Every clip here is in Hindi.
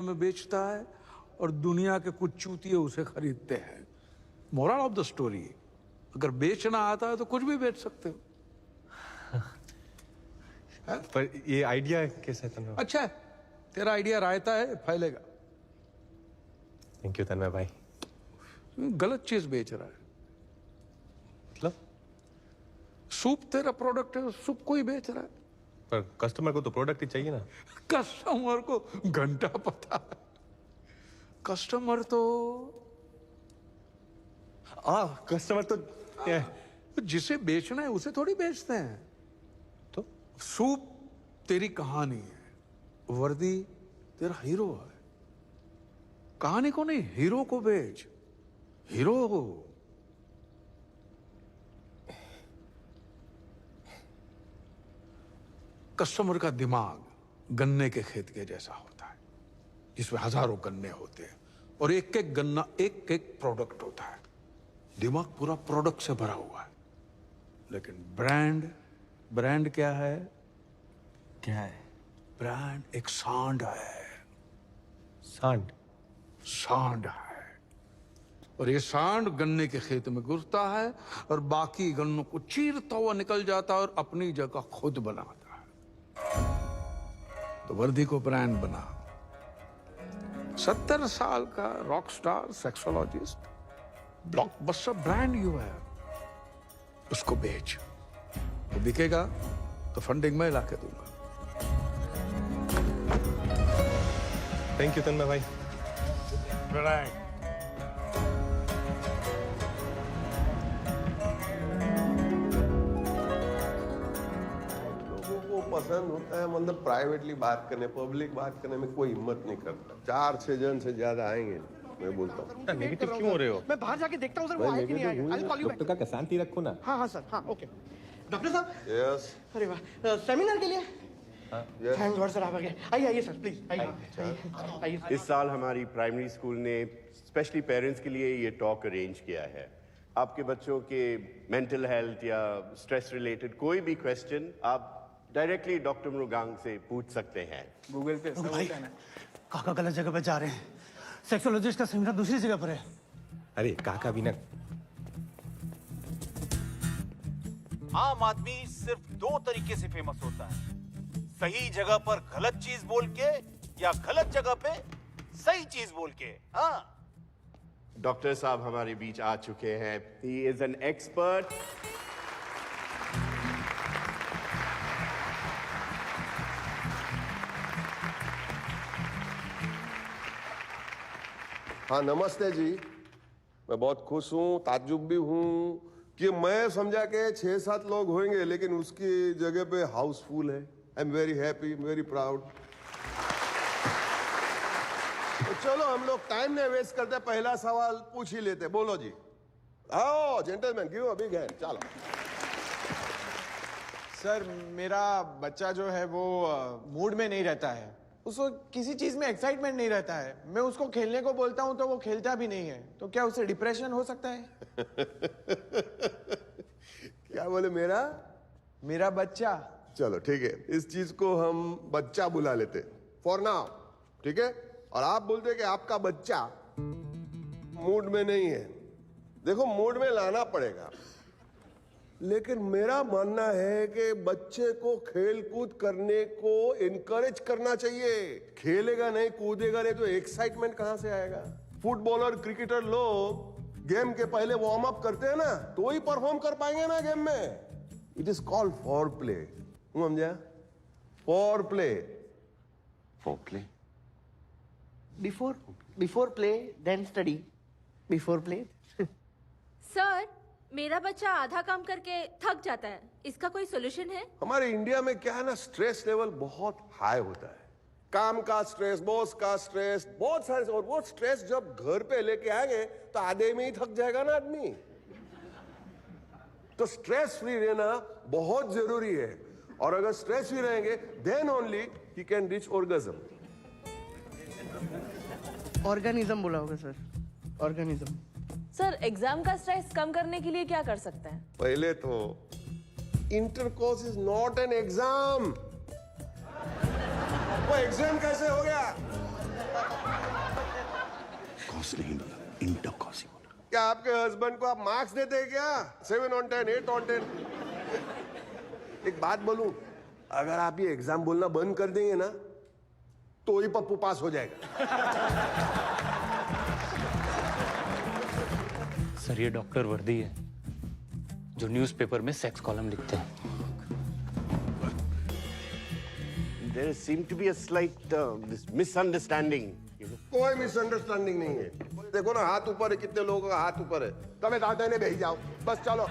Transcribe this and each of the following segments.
में बेचता है और दुनिया के कुछ चूतिए उसे खरीदते हैं। मोरल ऑफ द स्टोरी, अगर बेचना आता है तो कुछ भी बेच सकते हो। पर ये आइडिया कैसा है तन्मय? अच्छा है, तेरा आइडिया रायता है, फैलेगा। थैंक यू तन्मय भाई। गलत चीज बेच रहा है। मतलब? सूप तेरा प्रोडक्ट है, सूप कोई बेच रहा है। पर कस्टमर को तो प्रोडक्ट ही चाहिए ना। कस्टमर को घंटा पता है। कस्टमर तो कस्टमर तो क्या है? जिसे बेचना है उसे थोड़ी बेचते हैं। तो सूप तेरी कहानी है, वर्दी तेरा हीरो है। कहानी को नहीं, हीरो को बेच। हीरो हो। कस्टमर का दिमाग गन्ने के खेत के जैसा होता है, जिसमें हजारों गन्ने होते हैं और एक एक गन्ना एक एक प्रोडक्ट होता है। दिमाग पूरा प्रोडक्ट से भरा हुआ है। लेकिन ब्रांड क्या है? क्या है? ब्रांड एक सांड है। सांड है। और ये सांड गन्ने के खेत में घुसता है और बाकी गन्नों को चीरता हुआ निकल जाता है और अपनी जगह खुद बनाता है। तो वर्दी को ब्रांड बना। 70 साल का rock star sexologist, blockbuster brand you है, उसको बेच। वो बिकेगा तो फंडिंग मैं ला के दूंगा। थैंक यू तन्मय भाई। ब्रांड पसंद होता है, मतलब प्राइवेटली बात करने, पब्लिक बात करने में कोई हिम्मत नहीं करता। 4-6 जन से ज्यादा आएंगे मैं बोलता हूँ। नेगेटिव क्यों हो रहे हो? मैं बाहर जाके देखता हूँ सर, वो आए कि नहीं आए। I'll call you back. Doctor का शांति रखो ना। हाँ सर, हाँ ओके। डॉक्टर साहब। यस। अरे वाह, सेमिनार के लिए? थैंक गॉड सर, आप आ गए। आइए सर, प्लीज आइए। इस साल हमारी प्राइमरी स्कूल ने स्पेशली पेरेंट्स के लिए ये टॉक अरेंज किया है। आपके बच्चों के मेंटल हेल्थ या स्ट्रेस रिलेटेड कोई भी क्वेश्चन आप डायरेक्टली डॉक्टर मृगांक से पूछ सकते हैं। गूगल पे सब भाई, होता है ना। काका गलत जगह पे जा रहे हैं। सेक्सोलॉजिस्ट का सेमिनार दूसरी जगह पर है। अरे काका भी ना। आम आदमी सिर्फ 2 तरीके से फेमस होता है, सही जगह पर गलत चीज बोल के या गलत जगह पे सही चीज बोल के। हाँ, डॉक्टर साहब हमारे बीच आ चुके हैं। He is an expert. हाँ नमस्ते जी। मैं बहुत खुश हूँ, ताज्जुब भी हूँ कि मैं समझा के 6-7 लोग होंगे, लेकिन उसकी जगह पे हाउसफुल है। I am very happy, very proud. तो चलो हम लोग टाइम नहीं वेस्ट करते, पहला सवाल पूछ ही लेते। बोलो जी। आओ gentleman, give a big hand. चलो सर, मेरा बच्चा जो है वो मूड में नहीं रहता है। उसको किसी चीज में एक्साइटमेंट नहीं रहता है। मैं उसको खेलने को बोलता हूँ तो वो खेलता भी नहीं है। तो क्या उसे डिप्रेशन हो सकता है? क्या बोले? मेरा बच्चा। चलो ठीक है, इस चीज को हम बच्चा बुला लेते फॉर नाउ, ठीक है। और आप बोलते कि आपका बच्चा मूड में नहीं है। देखो, मूड में लाना पड़ेगा, लेकिन मेरा मानना है कि बच्चे को खेल कूद करने को इनकरेज करना चाहिए। खेलेगा नहीं, कूदेगा नहीं तो एक्साइटमेंट कहां से आएगा? फुटबॉलर, क्रिकेटर लोग गेम के पहले वार्म अप करते हैं ना, तो ही परफॉर्म कर पाएंगे ना गेम में। It is called for play. समझा? For play. Before play, then study. Before play. Sir, मेरा बच्चा आधा काम करके थक जाता है, इसका कोई सोल्यूशन है? हमारे इंडिया में क्या है ना, स्ट्रेस लेवल बहुत हाई होता है। काम का स्ट्रेस, बॉस का स्ट्रेस, बहुत सारे। और वो स्ट्रेस जब घर पे लेके आएंगे तो आधे में ही थक जाएगा ना आदमी। तो स्ट्रेस फ्री रहना बहुत जरूरी है। और अगर स्ट्रेस फ्री रहेंगे, देन ओनली ही कैन रीच ऑर्गेज्म। ऑर्गेनिज्म बोला होगा सर। ऑर्गेनिज्म। सर, एग्जाम का स्ट्रेस कम करने के लिए क्या कर सकते हैं? पहले तो intercourse is not an exam. वो एग्जाम कैसे हो गया? कॉस नहीं बोला, इंटर कॉस ही बोला। क्या आपके हस्बैंड को आप मार्क्स देते हैं क्या? 7 on 10, 8 on 10। एक बात बोलूं, अगर आप ये एग्जाम बोलना बंद कर देंगे ना तो ही पप्पू पास हो जाएगा। सर ये डॉक्टर वर्दी है जो न्यूज़पेपर में सेक्स कॉलम लिखते हैं। There seemed to be a slight this misunderstanding. कोई मिसअंडरस्टैंडिंग नहीं है। देखो ना, हाथ ऊपर है, कितने लोगों का हाथ ऊपर है। तबे दादा ने भेज जाओ, बस चलो।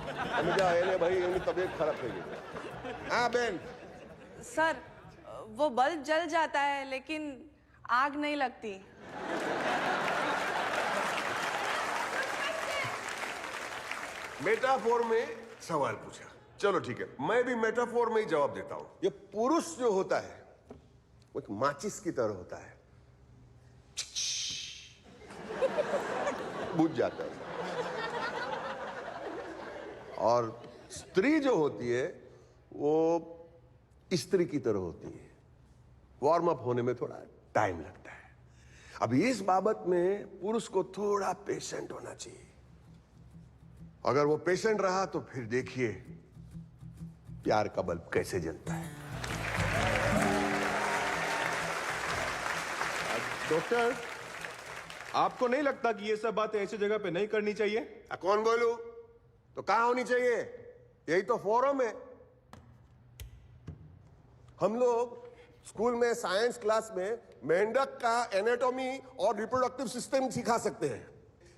भाई इनकी तबीयत खराब થઈ ગઈ। हाँ बहन। सर वो बल्ब जल जाता है लेकिन आग नहीं लगती। मेटाफोर में सवाल पूछा, चलो ठीक है, मैं भी मेटाफोर में ही जवाब देता हूं। ये पुरुष जो होता है वो एक माचिस की तरह होता है, बुझ जाता है। और स्त्री जो होती है वो स्त्री की तरह होती है, वार्म अप होने में थोड़ा टाइम लगता है। अब इस बाबत में पुरुष को थोड़ा पेशेंट होना चाहिए। अगर वो पेशेंट रहा तो फिर देखिए प्यार का बल्ब कैसे जलता है। डॉक्टर, आपको नहीं लगता कि ये सब बातें ऐसी जगह पे नहीं करनी चाहिए? कौन बोलू? तो कहां होनी चाहिए? यही तो फोरम है। हम लोग स्कूल में साइंस क्लास में मेंढक का एनाटॉमी और रिप्रोडक्टिव सिस्टम सिखा सकते हैं,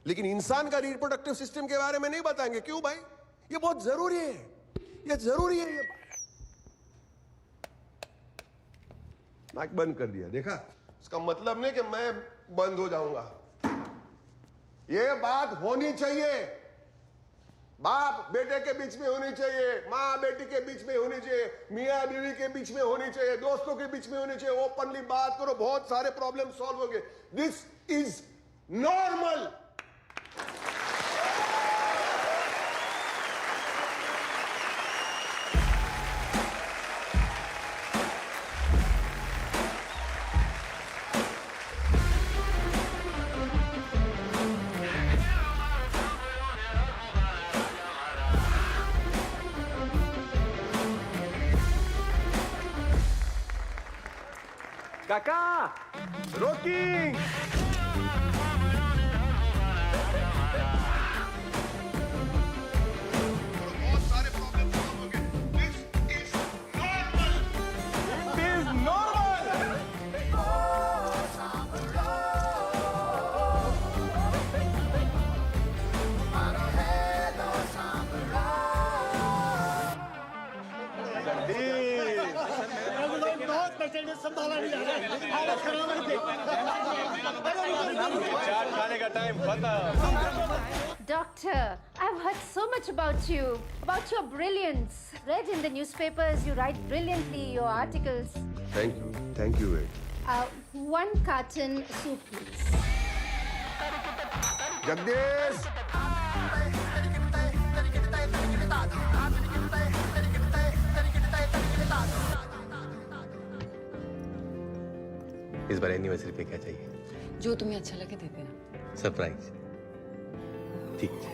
लेकिन इंसान का रिप्रोडक्टिव सिस्टम के बारे में नहीं बताएंगे। क्यों भाई? ये बहुत जरूरी है, ये जरूरी है। ये नाक बंद कर दिया, देखा? इसका मतलब नहीं कि मैं बंद हो जाऊंगा। ये बात होनी चाहिए, बाप बेटे के बीच में होनी चाहिए, माँ बेटी के बीच में होनी चाहिए, मियाँ बीवी के बीच में होनी चाहिए, दोस्तों के बीच में होनी चाहिए। ओपनली बात करो, बहुत सारे प्रॉब्लम सॉल्व होंगे। This is normal. काका, रोकिंग। बहुत सारे प्रॉब्लम सॉल्व होंगे। This is normal. It is normal. चाट खाने का टाइम खत्म। Doctor, I've heard so much about you, about your brilliance. Read in the newspapers, you write brilliantly, your articles. Thank you wait. 1 carton soup, please. Jagdish, इस बार एनिवर्सरी पे क्या चाहिए? जो तुम्हें अच्छा लगे दे देना। सरप्राइज। ठीक है।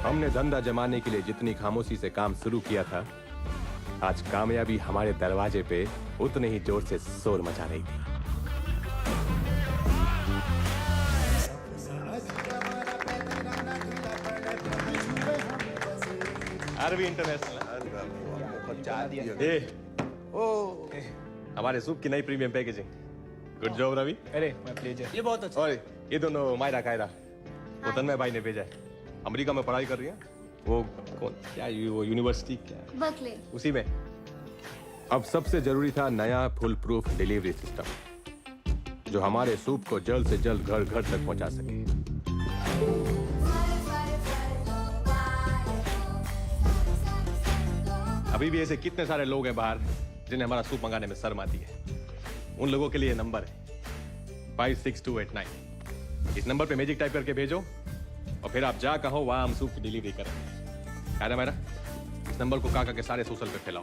हमने धंधा जमाने के लिए जितनी खामोशी से काम शुरू किया था, आज कामयाबी हमारे दरवाजे पे उतने ही जोर से शोर मचा रही थी। RV international. हमारे सूप की नई premium packaging. Good job Ravi. अरे मैं प्लेजर। ये बहुत अच्छा। और ये दोनों मायरा कायरा, वो तन्मय भाई ने भेजा है। अमेरिका में पढ़ाई कर रही है। वो कौन क्या वो यूनिवर्सिटी क्या Berkeley. उसी में। अब सबसे जरूरी था नया फुल प्रूफ डिलीवरी सिस्टम, जो हमारे सूप को जल्द से जल्द घर घर तक पहुंचा सके। अभी भी ऐसे कितने सारे लोग हैं बाहर जिन्हें हमारा सूप मंगाने में शर्म आती है। उन लोगों के लिए नंबर है 56289। इस नंबर पे मैजिक टाइप करके भेजो और फिर आप जा कहो वहां हम सूप की डिलीवरी करें। है ना मेरा? इस नंबर को काका के सारे सोशल पे फैलाओ।